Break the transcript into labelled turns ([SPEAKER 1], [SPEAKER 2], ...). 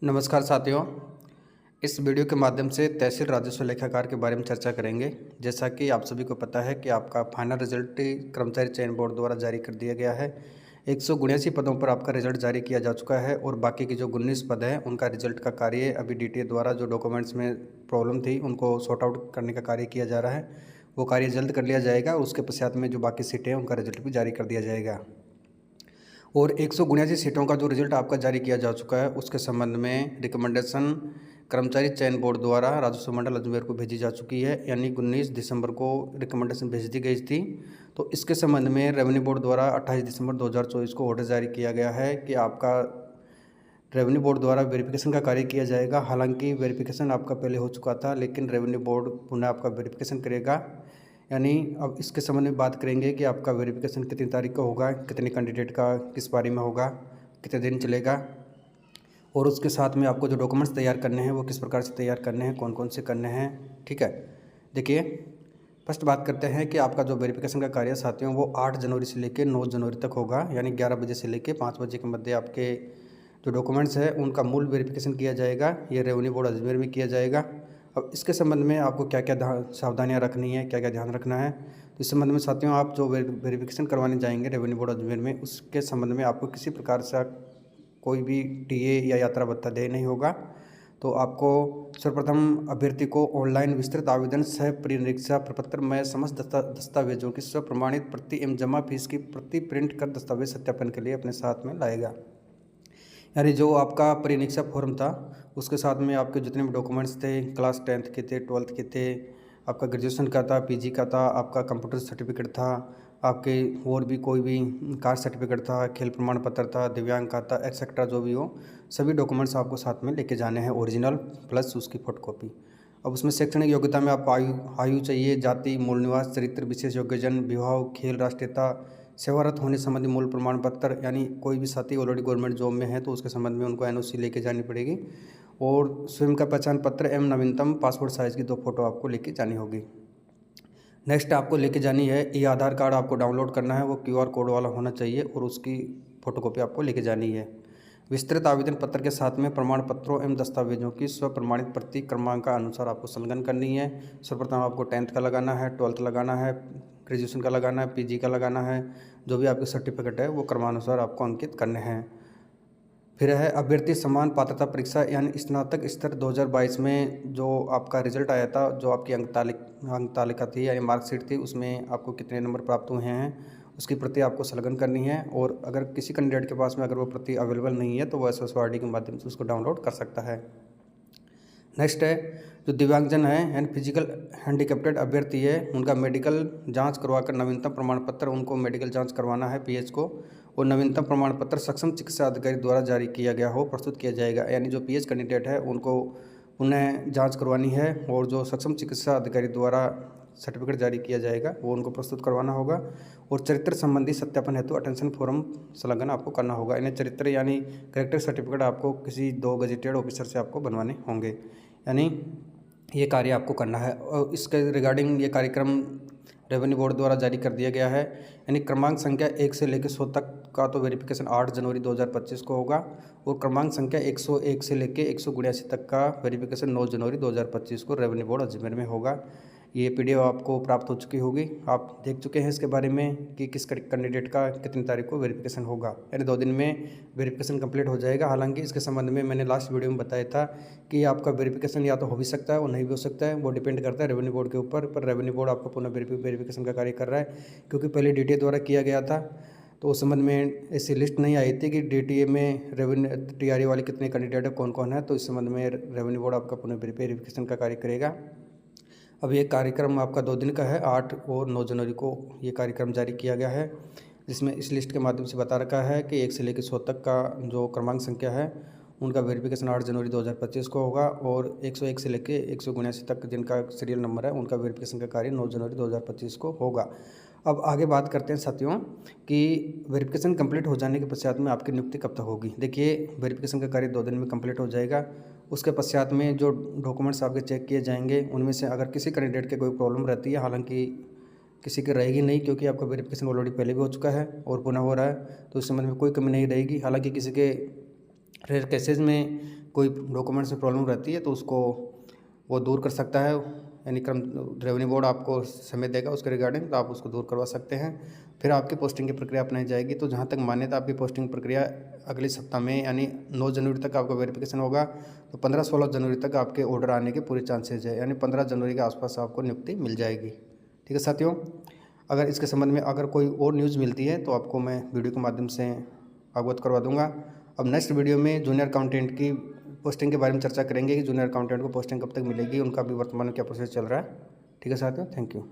[SPEAKER 1] नमस्कार साथियों। इस वीडियो के माध्यम से तहसील राजस्व लेखाकार के बारे में चर्चा करेंगे। जैसा कि आप सभी को पता है कि आपका फाइनल रिजल्ट कर्मचारी चयन बोर्ड द्वारा जारी कर दिया गया है। 179 पदों पर आपका रिजल्ट जारी किया जा चुका है और बाकी के जो 19 पद हैं उनका रिजल्ट का कार्य अभी डीटीए द्वारा जो डॉक्यूमेंट्स में प्रॉब्लम थी उनको सॉर्ट आउट करने का कार्य किया जा रहा है। वो कार्य जल्द कर लिया जाएगा और उसके पश्चात में जो बाकी सीटें हैं उनका रिजल्ट भी जारी कर दिया जाएगा। और 179 सीटों का जो रिजल्ट आपका जारी किया जा चुका है उसके संबंध में रिकमेंडेशन कर्मचारी चयन बोर्ड द्वारा राजस्व मंडल अजमेर को भेजी जा चुकी है, यानी 19 दिसंबर को रिकमेंडेशन भेज दी गई थी। तो इसके संबंध में रेवेन्यू बोर्ड द्वारा 28 दिसंबर 2024 को ऑर्डर जारी किया गया है कि आपका रेवेन्यू बोर्ड द्वारा वेरिफिकेशन का कार्य किया जाएगा। हालांकि वेरिफिकेशन आपका पहले हो चुका था, लेकिन रेवेन्यू बोर्ड पुनः आपका वेरिफिकेशन करेगा। यानी अब इसके संबंध में बात करेंगे कि आपका वेरिफिकेशन कितनी तारीख को होगा, कितने कैंडिडेट का किस पारी में होगा, कितने दिन चलेगा, और उसके साथ में आपको जो डॉक्यूमेंट्स तैयार करने हैं वो किस प्रकार से तैयार करने हैं, कौन कौन से करने हैं। ठीक है, देखिए फर्स्ट बात करते हैं कि आपका जो वेरिफिकेशन का कार्य साथियों वो 8 जनवरी से लेकर 9 जनवरी तक होगा। यानी 11 बजे से लेकर 5 बजे के मध्य आपके जो डॉक्यूमेंट्स है उनका मूल वेरिफिकेशन किया जाएगा। ये रेवेन्यू बोर्ड अजमेर में किया जाएगा। अब इसके संबंध में आपको क्या क्या सावधानियां रखनी है, क्या क्या ध्यान रखना है, तो इस संबंध में साथियों आप जो वेरिफिकेशन करवाने जाएंगे रेवेन्यू बोर्ड अजमेर में, उसके संबंध में आपको किसी प्रकार से कोई भी टीए या यात्रा भत्ता देय नहीं होगा। तो आपको सर्वप्रथम अभ्यर्थी को ऑनलाइन विस्तृत आवेदन सह परिनिरीक्षा प्रपत्र में समस्त दस्तावेजों की स्वप्रमाणित प्रति एवं जमा फीस की प्रति प्रिंट कर दस्तावेज सत्यापन के लिए अपने साथ में लाएगा। यानी जो आपका परिनिरीक्षा फॉर्म था उसके साथ में आपके जितने भी डॉक्यूमेंट्स थे, क्लास 10th के थे, 12th के थे, आपका ग्रेजुएशन का था, पीजी का था, आपका कंप्यूटर सर्टिफिकेट था, आपके और भी कोई भी कास्ट सर्टिफिकेट था, खेल प्रमाण पत्र था, दिव्यांग का था, एक्सेट्रा जो भी हो, सभी डॉक्यूमेंट्स आपको साथ में लेके जाने हैं, ओरिजिनल प्लस उसकी फोटोकॉपी। अब उसमें शैक्षणिक योग्यता में आपको आयु चाहिए, जाति, मूल निवास, चरित्र, विशेष योग्यजन, विवाह, खेल, राष्ट्रीयता, सेवारत होने संबंधी मूल प्रमाण पत्र। यानी कोई भी साथी ऑलरेडी गवर्नमेंट जॉब में है तो उसके संबंध में उनको एनओसी लेके जानी पड़ेगी, और स्वयं का पहचान पत्र एवं नवीनतम पासपोर्ट साइज़ की 2 फोटो आपको लेके जानी होगी। नेक्स्ट आपको लेके जानी है ई आधार कार्ड, आपको डाउनलोड करना है, वो क्यूआर कोड वाला होना चाहिए और उसकी फ़ोटोकॉपी आपको लेके जानी है। विस्तृत आवेदन पत्र के साथ में प्रमाण पत्रों एवं दस्तावेजों की स्वप्रमाणित प्रति क्रमांक का अनुसार आपको संलग्न करनी है। सर्वप्रथम आपको 10th का लगाना है, 12th लगाना है, ग्रेजुएशन का लगाना है, पीजी का लगाना है, जो भी आपके सर्टिफिकेट है वो क्रमानुसार आपको अंकित करने हैं। फिर है अभ्यर्थी समान पात्रता परीक्षा, यानी स्नातक स्तर 2022 में जो आपका रिजल्ट आया था, जो आपकी अंक तालिका थी यानी मार्कशीट थी, उसमें आपको कितने नंबर प्राप्त हुए हैं उसकी प्रति आपको संलग्न करनी है। और अगर किसी कैंडिडेट के पास में अगर वो प्रति अवेलेबल नहीं है तो वो SSYD के माध्यम से उसको डाउनलोड कर सकता है। नेक्स्ट है जो दिव्यांगजन है यानी फिजिकल हैंडीकैप्टेड अभ्यर्थी है, उनका मेडिकल जांच करवाकर नवीनतम प्रमाण पत्र, उनको मेडिकल जांच करवाना है पीएच को, और नवीनतम प्रमाण पत्र सक्षम चिकित्सा अधिकारी द्वारा जारी किया गया हो प्रस्तुत किया जाएगा। यानी जो पीएच कैंडिडेट है उनको उन्हें जांच करवानी है और जो सक्षम चिकित्सा अधिकारी द्वारा सर्टिफिकेट जारी किया जाएगा वो उनको प्रस्तुत करवाना होगा। और चरित्र संबंधी सत्यापन हेतु अटेंशन फॉर्म संलग्न आपको करना होगा। यानी चरित्र यानी करेक्टर सर्टिफिकेट आपको किसी 2 गजेटेड ऑफिसर से आपको बनवाने होंगे। यानी ये कार्य आपको करना है और इसके रिगार्डिंग ये कार्यक्रम रेवेन्यू बोर्ड द्वारा जारी कर दिया गया है। यानी क्रमांक संख्या 1 से लेकर 100 तक का तो वेरिफिकेशन 8 जनवरी 2025 को होगा, और क्रमांक संख्या 101 से लेकर 179 तक का वेरिफिकेशन 9 जनवरी 2025 को रेवेन्यू बोर्ड अजमेर में होगा। ये पीडीएफ आपको प्राप्त हो चुकी होगी, आप देख चुके हैं इसके बारे में कि किस कैंडिडेट का कितनी तारीख को वेरिफिकेशन होगा। यानी 2 दिन में वेरिफिकेशन कंप्लीट हो जाएगा। हालांकि इसके संबंध में मैंने लास्ट वीडियो में बताया था कि आपका वेरिफिकेशन या तो हो भी सकता है और नहीं भी हो सकता है, वो डिपेंड करता है रेवेन्यू बोर्ड के ऊपर। पर रेवेन्यू बोर्ड आपको पुनः वेरिफिकेशन का कार्य कर रहा है, क्योंकि पहले डीटीए द्वारा किया गया था तो उस संबंध में ऐसी लिस्ट नहीं आई थी कि डीटीए में रेवेन्यू टीआरए वाले कितने कैंडिडेट है, कौन कौन है। तो इस संबंध में रेवेन्यू बोर्ड आपका पुनः वेरिफिकेशन का कार्य करेगा। अब ये कार्यक्रम आपका 2 दिन का है, 8 और 9 जनवरी को ये कार्यक्रम जारी किया गया है, जिसमें इस लिस्ट के माध्यम से बता रखा है कि 1 से लेकर 100 तक का जो क्रमांक संख्या है उनका वेरिफिकेशन 8 जनवरी 2025 को होगा, और 101 से लेकर 179 तक जिनका सीरियल नंबर है उनका वेरिफिकेशन का कार्य 9 जनवरी 2025 को होगा। अब आगे बात करते हैं साथियों कि वेरिफिकेशन कंप्लीट हो जाने के पश्चात में आपकी नियुक्ति कब तक होगी। देखिए वेरिफिकेशन का कार्य 2 दिन में कंप्लीट हो जाएगा। उसके पश्चात में जो डॉक्यूमेंट्स आपके चेक किए जाएंगे उनमें से अगर किसी कैंडिडेट के कोई प्रॉब्लम रहती है, हालांकि किसी की रहेगी नहीं क्योंकि आपका वेरिफिकेशन ऑलरेडी पहले भी हो चुका है और पुनः हो रहा है, तो इस संबंध में कोई कमी नहीं रहेगी। हालांकि किसी के रेयर केसेस में कोई डॉक्यूमेंट्स में प्रॉब्लम रहती है तो उसको वो दूर कर सकता है, यानी रेवेन्यू बोर्ड आपको समय देगा उसके रिगार्डिंग, तो आप उसको दूर करवा सकते हैं। फिर आपकी पोस्टिंग की प्रक्रिया अपनाई जाएगी। तो जहाँ तक मान्यता आपकी पोस्टिंग प्रक्रिया अगले सप्ताह में यानी 9 जनवरी तक आपका वेरिफिकेशन होगा, तो 15-16 जनवरी तक आपके ऑर्डर आने के पूरे चांसेज है, यानी 15 जनवरी के आसपास आपको नियुक्ति मिल जाएगी। ठीक है साथियों, अगर इसके संबंध में अगर कोई और न्यूज़ मिलती है तो आपको मैं वीडियो के माध्यम से अवगत करवा दूंगा। अब नेक्स्ट वीडियो में जूनियर अकाउंटेंट की पोस्टिंग के बारे में चर्चा करेंगे कि जूनियर अकाउंटेंट को पोस्टिंग कब तक मिलेगी, उनका भी वर्तमान में क्या प्रोसेस चल रहा है। ठीक है साथियों, थैंक यू।